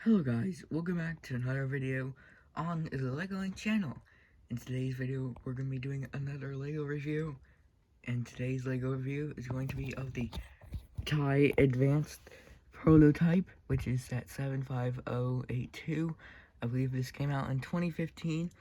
Hello guys, welcome back to another video on the LEGO channel. In today's video, we're going to be doing another LEGO review. And today's LEGO review is going to be of the TIE Advanced Prototype, which is set 75082. I believe this came out in 2015.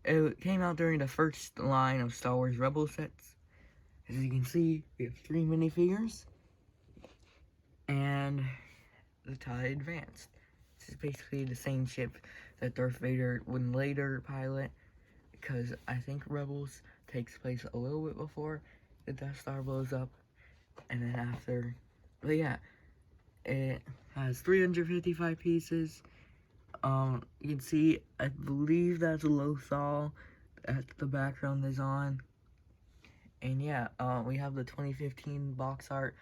It came out during the first line of Star Wars Rebel sets. As you can see, we have 3 minifigures and the TIE Advanced. This is basically the same ship that Darth Vader would later pilot, because I think Rebels takes place a little bit before the Death Star blows up, and then after. But yeah, it has 355 pieces. You can see, I believe that's Lothal that the background is on. And yeah, we have the 2015 box art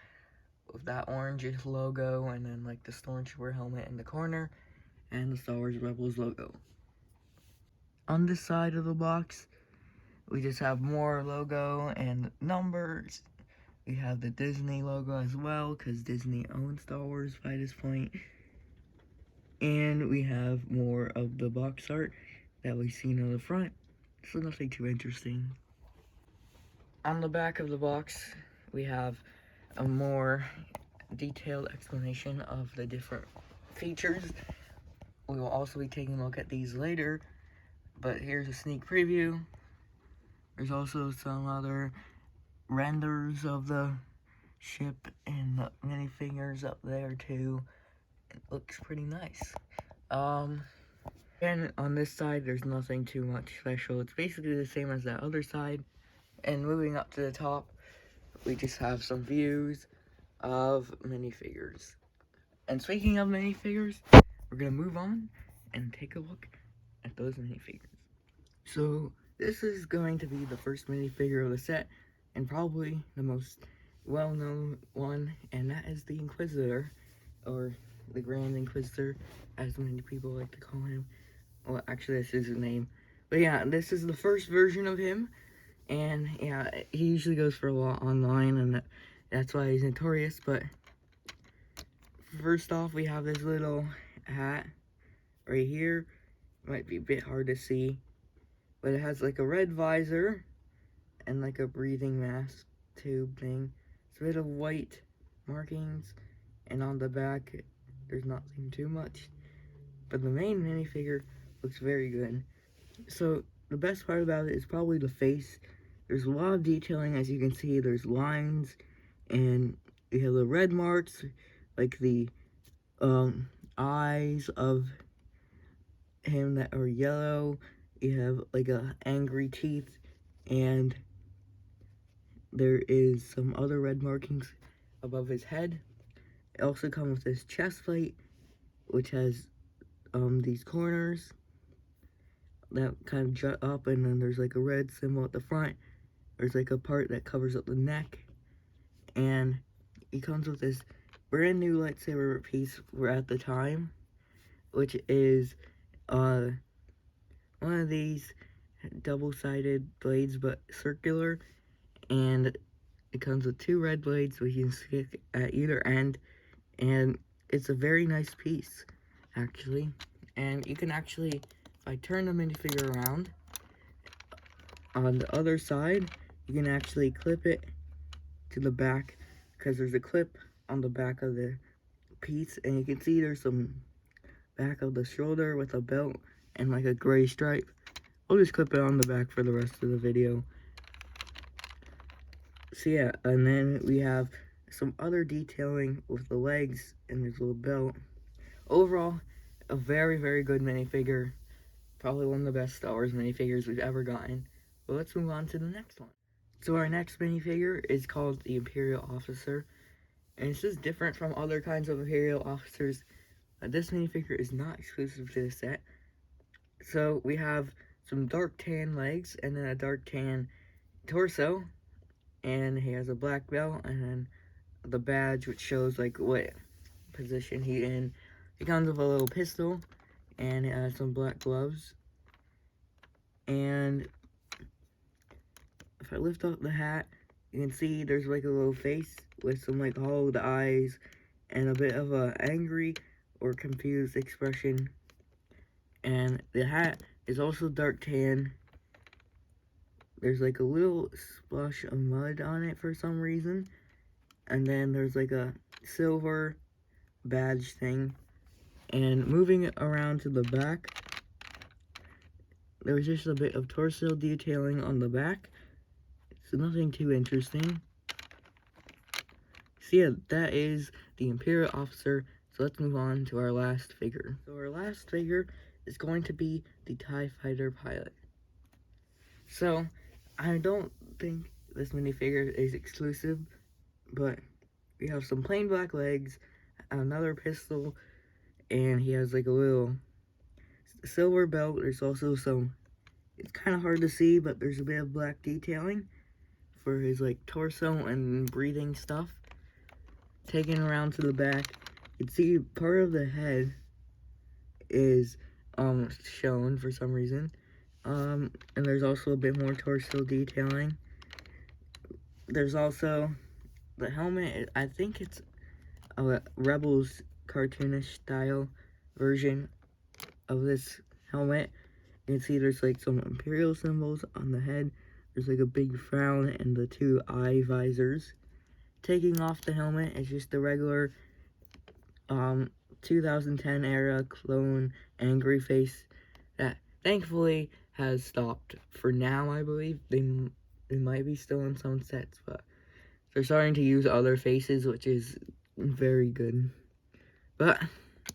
with that orangish logo, and then like the Stormtrooper helmet in the corner, and the Star Wars Rebels logo. On this side of the box, we just have more logo and numbers. We have the Disney logo as well, because Disney owns Star Wars by this point. And we have more of the box art that we've seen on the front, so nothing too interesting. On the back of the box, we have a more detailed explanation of the different features. We will also be taking a look at these later, but here's a sneak preview. There's also some other renders of the ship and the minifigures up there too. It looks pretty nice. And on this side, there's nothing too much special. It's basically the same as that other side. And moving up to the top, we just have some views of minifigures. And speaking of minifigures, we're gonna move on and take a look at those minifigures. So this is going to be the first minifigure of the set, and probably the most well-known one, and that is the Inquisitor, or the Grand Inquisitor, as many people like to call him. Well, actually, this is his name. But yeah, this is the first version of him, and yeah, he usually goes for a lot online, and that's why he's notorious. But first off, we have this little hat right here. Might be a bit hard to see, but it has like a red visor and like a breathing mask tube thing. It's a bit of white markings, and on the back there's nothing too much, but the main minifigure looks very good. So the best part about it is probably the face. There's a lot of detailing, as you can see. There's lines, and you have the red marks, like the eyes of him that are yellow. You have like angry teeth, and there is some other red markings above his head. It also comes with this chest plate, which has these corners that kind of jut up, and then there's like a red symbol at the front. There's like a part that covers up the neck, and he comes with this brand new lightsaber piece for at the time, which is one of these double-sided blades, but circular, and it comes with 2 red blades which you can stick at either end, and it's a very nice piece, actually. And you can actually, if I turn the minifigure around, on the other side, you can actually clip it to the back, because there's a clip on the back of the piece, and you can see there's some back of the shoulder with a belt and like a gray stripe. I'll just clip it on the back for the rest of the video. So yeah, and then we have some other detailing with the legs and his little belt. Overall, a very, very good minifigure. Probably one of the best Star Wars minifigures we've ever gotten. But let's move on to the next one. So our next minifigure is called the Imperial Officer. And this is different from other kinds of Imperial Officers. This minifigure is not exclusive to the set. So we have some dark tan legs, and then a dark tan torso, and he has a black belt, and then the badge which shows like what position he's in. He comes with a little pistol, and it has some black gloves. And if I lift up the hat, you can see there's like a little face with some like hollowed eyes and a bit of a angry or confused expression. And the hat is also dark tan. There's like a little splash of mud on it for some reason. And then there's like a silver badge thing. And moving around to the back, there's just a bit of torso detailing on the back. So nothing too interesting. So yeah, that is the Imperial Officer. So let's move on to our last figure. So our last figure is going to be the TIE Fighter pilot. So I don't think this minifigure is exclusive, but we have some plain black legs, another pistol, and he has like a little silver belt. There's also some, it's kind of hard to see, but there's a bit of black detailing for his like torso and breathing stuff. Taken around to the back, you can see part of the head is shown for some reason. And there's also a bit more torso detailing. There's also the helmet. I think it's a Rebels cartoonish style version of this helmet. You can see there's like some Imperial symbols on the head. There's like a big frown and the two eye visors. Taking off the helmet is just the regular 2010 era clone angry face that thankfully has stopped for now. I believe they might be still in some sets, but they're starting to use other faces, which is very good. But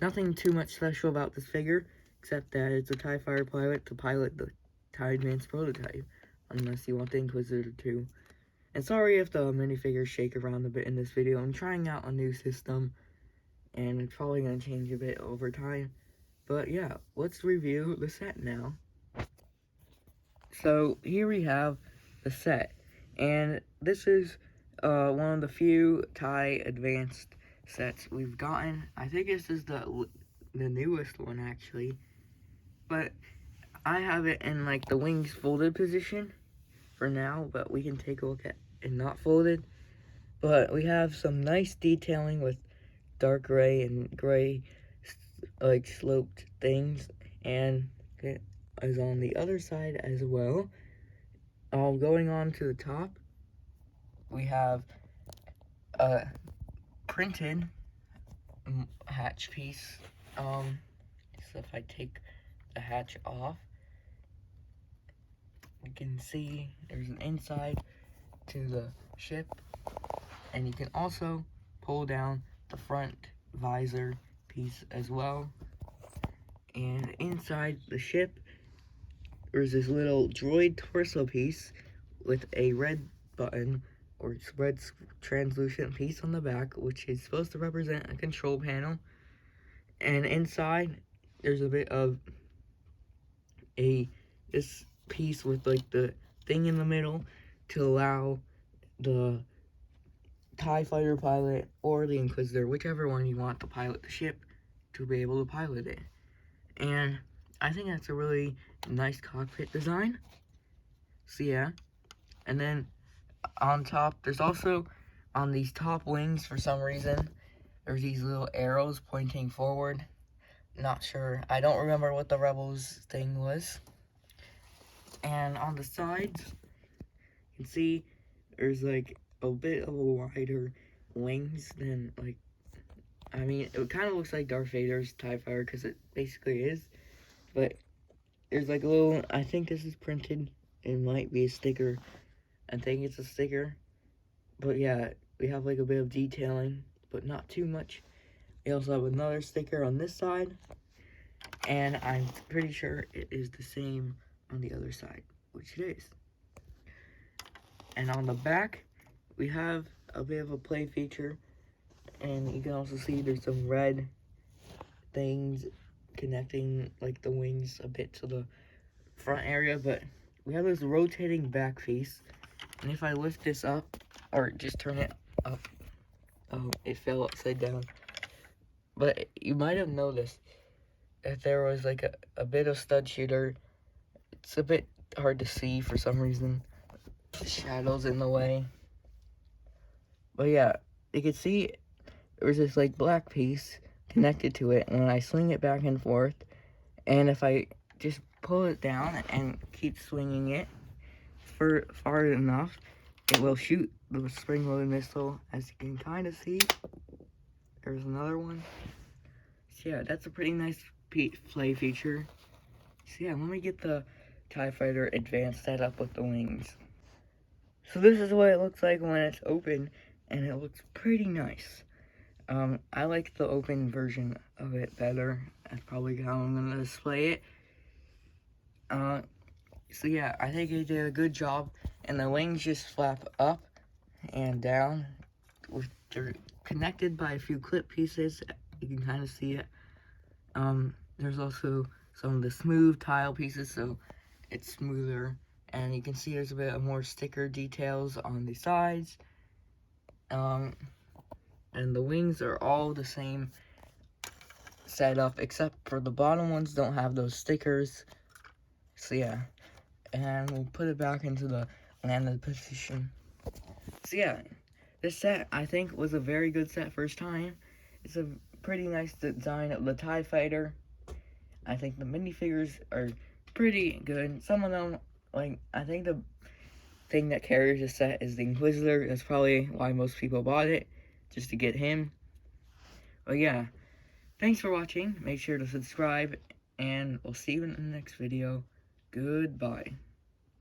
nothing too much special about this figure, except that it's a TIE Fighter pilot to pilot the TIE Advanced prototype, unless you want the Inquisitor too. And sorry if the minifigures shake around a bit in this video. I'm trying out a new system, and it's probably going to change a bit over time. But yeah, let's review the set now. So here we have the set, and this is one of the few TIE Advanced sets we've gotten. I think this is the newest one actually, but I have it in like the wings folded position for now, but we can take a look at it not folded. But we have some nice detailing with dark gray and gray like sloped things, and it is on the other side as well. Going on to the top, we have a printed hatch piece. So if I take the hatch off, you can see there's an inside to the ship, and you can also pull down the front visor piece as well. And inside the ship, there's this little droid torso piece with a red button or red translucent piece on the back, which is supposed to represent a control panel. And inside, there's a bit of this piece with like the thing in the middle to allow the TIE Fighter pilot or the Inquisitor, whichever one you want to pilot the ship, to be able to pilot it. And I think that's a really nice cockpit design. So yeah. And then on top, there's also on these top wings for some reason, there's these little arrows pointing forward. Not sure. I don't remember what the Rebels thing was. And on the sides, you can see there's like a bit of a wider wings than like, I mean, it kind of looks like Darth Vader's TIE Fighter because it basically is. But there's like a little, I think this is printed. It might be a sticker. I think it's a sticker. But yeah, we have like a bit of detailing, but not too much. We also have another sticker on this side. And I'm pretty sure it is the same on the other side, which it is. And on the back, we have a bit of a play feature. And you can also see there's some red things connecting like the wings a bit to the front area. But we have this rotating back piece. And if I lift this up, or just turn it up, oh, it fell upside down. But you might have noticed that there was like a bit of stud shooter. It's a bit hard to see for some reason. The shadows in the way. But yeah, you can see there was this like black piece connected to it. And when I swing it back and forth, and if I just pull it down and keep swinging it for far enough, it will shoot the spring-loaded missile, as you can kind of see. There's another one. So yeah, that's a pretty nice play feature. So yeah, let me get the TIE Fighter Advanced set up with the wings. So this is what it looks like when it's open, and it looks pretty nice. I like the open version of it better. That's probably how I'm going to display it. So yeah, I think they did a good job, and the wings just flap up and down. They're connected by a few clip pieces. You can kind of see it. There's also some of the smooth tile pieces, so it's smoother. And you can see there's a bit of more sticker details on the sides. And the wings are all the same setup, except for the bottom ones don't have those stickers. So yeah, and we'll put it back into the landed position. So yeah, this set I think was a very good set first time. It's a pretty nice design of the TIE Fighter. I think the minifigures are pretty good. Some of them, like, I think the thing that carries the set is the Inquisitor. That's probably why most people bought it, just to get him. But yeah, thanks for watching. Make sure to subscribe, and we'll see you in the next video. Goodbye.